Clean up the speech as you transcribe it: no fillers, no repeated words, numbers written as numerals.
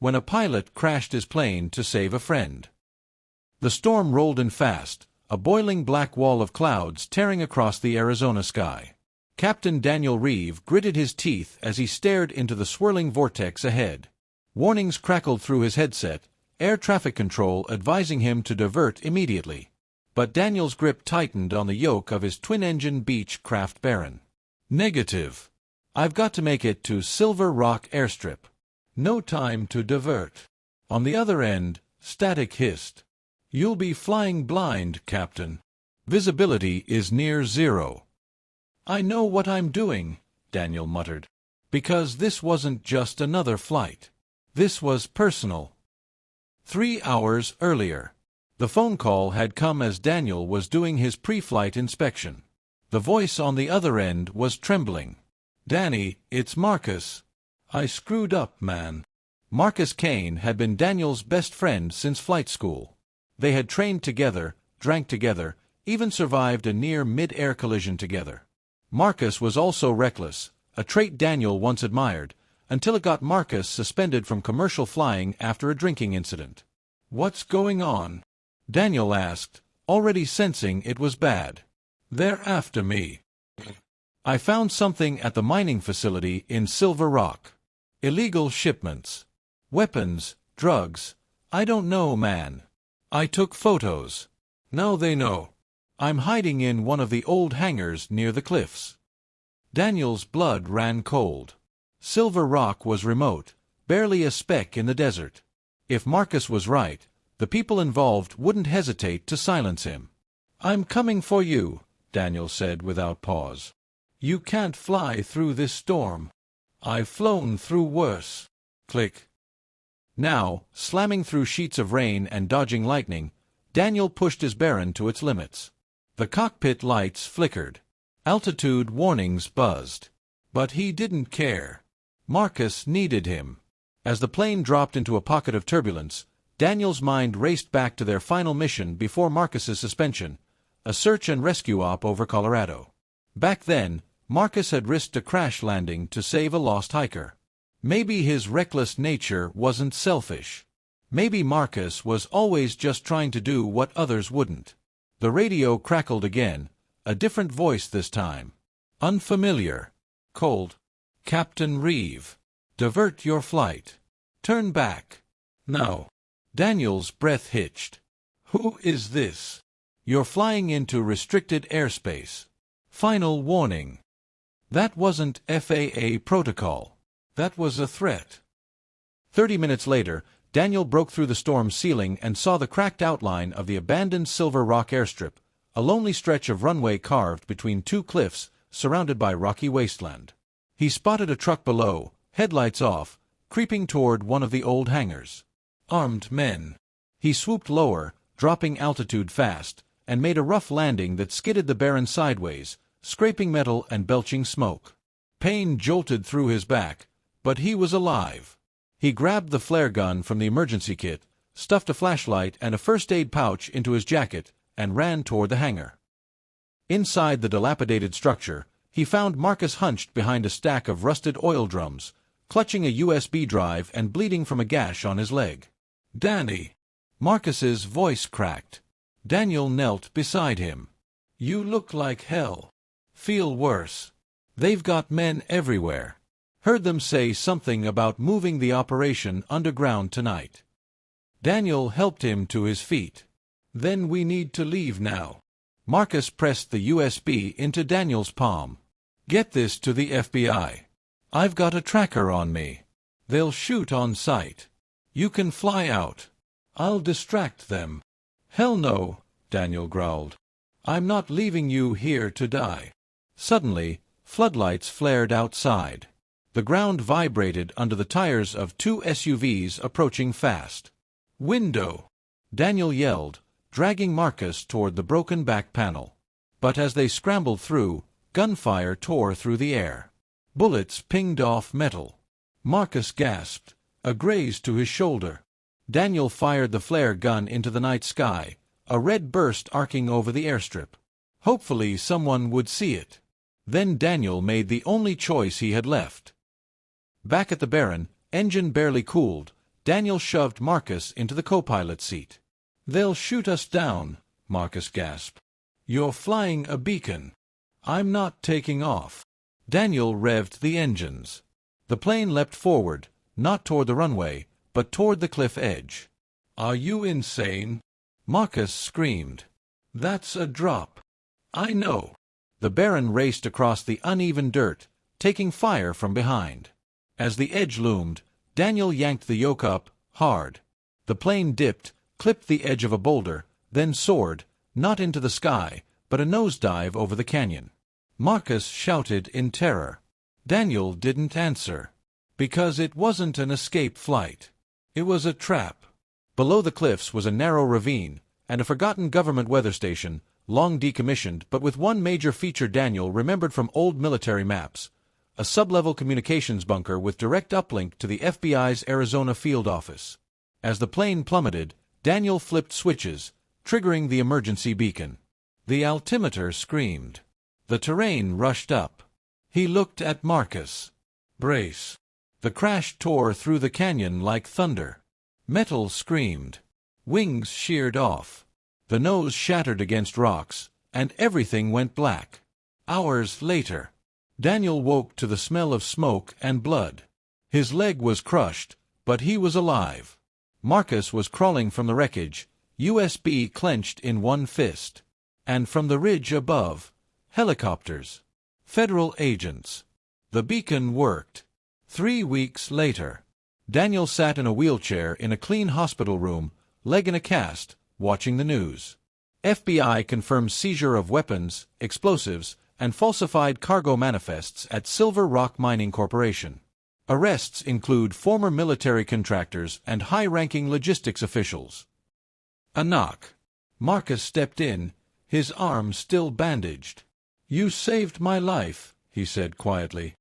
when a pilot crashed his plane to save a friend. The storm rolled in fast, a boiling black wall of clouds tearing across the Arizona sky. Captain Daniel Reeve gritted his teeth as he stared into the swirling vortex ahead. Warnings crackled through his headset, air traffic control advising him to divert immediately. But Daniel's grip tightened on the yoke of his twin-engine Beechcraft Baron. Negative. I've got to make it to Silver Rock Airstrip. No time to divert. On the other end, static hissed. You'll be flying blind, Captain. Visibility is near zero. I know what I'm doing, Daniel muttered. Because this wasn't just another flight. This was personal. 3 hours earlier. The phone call had come as Daniel was doing his pre-flight inspection. The voice on the other end was trembling. Danny, it's Marcus. I screwed up, man. Marcus Kane had been Daniel's best friend since flight school. They had trained together, drank together, even survived a near mid-air collision together. Marcus was also reckless, a trait Daniel once admired, until it got Marcus suspended from commercial flying after a drinking incident. What's going on? Daniel asked, already sensing it was bad. They're after me. I found something at the mining facility in Silver Rock. Illegal shipments. Weapons, drugs. I don't know, man. I took photos. Now they know. I'm hiding in one of the old hangars near the cliffs. Daniel's blood ran cold. Silver Rock was remote, barely a speck in the desert. If Marcus was right, the people involved wouldn't hesitate to silence him. I'm coming for you, Daniel said without pause. You can't fly through this storm. I've flown through worse. Click. Now, slamming through sheets of rain and dodging lightning, Daniel pushed his Baron to its limits. The cockpit lights flickered. Altitude warnings buzzed. But he didn't care. Marcus needed him. As the plane dropped into a pocket of turbulence, Daniel's mind raced back to their final mission before Marcus's suspension, a search and rescue op over Colorado. Back then, Marcus had risked a crash landing to save a lost hiker. Maybe his reckless nature wasn't selfish. Maybe Marcus was always just trying to do what others wouldn't. The radio crackled again, a different voice this time. Unfamiliar. Cold. Captain Reeve. Divert your flight. Turn back. Now. Daniel's breath hitched. Who is this? You're flying into restricted airspace. Final warning. That wasn't FAA protocol. That was a threat. 30 minutes later, Daniel broke through the storm ceiling and saw the cracked outline of the abandoned Silver Rock airstrip, a lonely stretch of runway carved between two cliffs surrounded by rocky wasteland. He spotted a truck below, headlights off, creeping toward one of the old hangars. Armed men. He swooped lower, dropping altitude fast, and made a rough landing that skidded the Baron sideways, scraping metal and belching smoke. Pain jolted through his back, but he was alive. He grabbed the flare gun from the emergency kit, stuffed a flashlight and a first-aid pouch into his jacket, and ran toward the hangar. Inside the dilapidated structure, he found Marcus hunched behind a stack of rusted oil drums, clutching a USB drive and bleeding from a gash on his leg. Danny! Marcus's voice cracked. Daniel knelt beside him. You look like hell. Feel worse. They've got men everywhere. Heard them say something about moving the operation underground tonight. Daniel helped him to his feet. Then we need to leave now. Marcus pressed the USB into Daniel's palm. Get this to the FBI. I've got a tracker on me. They'll shoot on sight. You can fly out. I'll distract them. Hell no, Daniel growled. I'm not leaving you here to die. Suddenly, floodlights flared outside. The ground vibrated under the tires of two SUVs approaching fast. Window! Daniel yelled, dragging Marcus toward the broken back panel. But as they scrambled through, gunfire tore through the air. Bullets pinged off metal. Marcus gasped, a graze to his shoulder. Daniel fired the flare gun into the night sky, a red burst arcing over the airstrip. Hopefully someone would see it. Then Daniel made the only choice he had left. Back at the Baron, engine barely cooled, Daniel shoved Marcus into the co-pilot seat. "They'll shoot us down," Marcus gasped. "You're flying a beacon." "I'm not taking off." Daniel revved the engines. The plane leapt forward, not toward the runway, but toward the cliff edge. "Are you insane?" Marcus screamed. "That's a drop." "I know." The Baron raced across the uneven dirt, taking fire from behind. As the edge loomed, Daniel yanked the yoke up, hard. The plane dipped, clipped the edge of a boulder, then soared, not into the sky, but a nosedive over the canyon. Marcus shouted in terror. Daniel didn't answer. Because it wasn't an escape flight. It was a trap. Below the cliffs was a narrow ravine, and a forgotten government weather station, long decommissioned but with one major feature Daniel remembered from old military maps: a sublevel communications bunker with direct uplink to the FBI's Arizona field office. As the plane plummeted, Daniel flipped switches, triggering the emergency beacon. The altimeter screamed. The terrain rushed up. He looked at Marcus. "Brace." The crash tore through the canyon like thunder. Metal screamed. Wings sheared off. The nose shattered against rocks, and everything went black. Hours later, Daniel woke to the smell of smoke and blood. His leg was crushed, but he was alive. Marcus was crawling from the wreckage, USB clenched in one fist. And from the ridge above, helicopters. Federal agents. The beacon worked. 3 weeks later, Daniel sat in a wheelchair in a clean hospital room, leg in a cast, watching the news. FBI confirms seizure of weapons, explosives, and falsified cargo manifests at Silver Rock Mining Corporation. Arrests include former military contractors and high-ranking logistics officials. A knock. Marcus stepped in, his arm still bandaged. "You saved my life," he said quietly.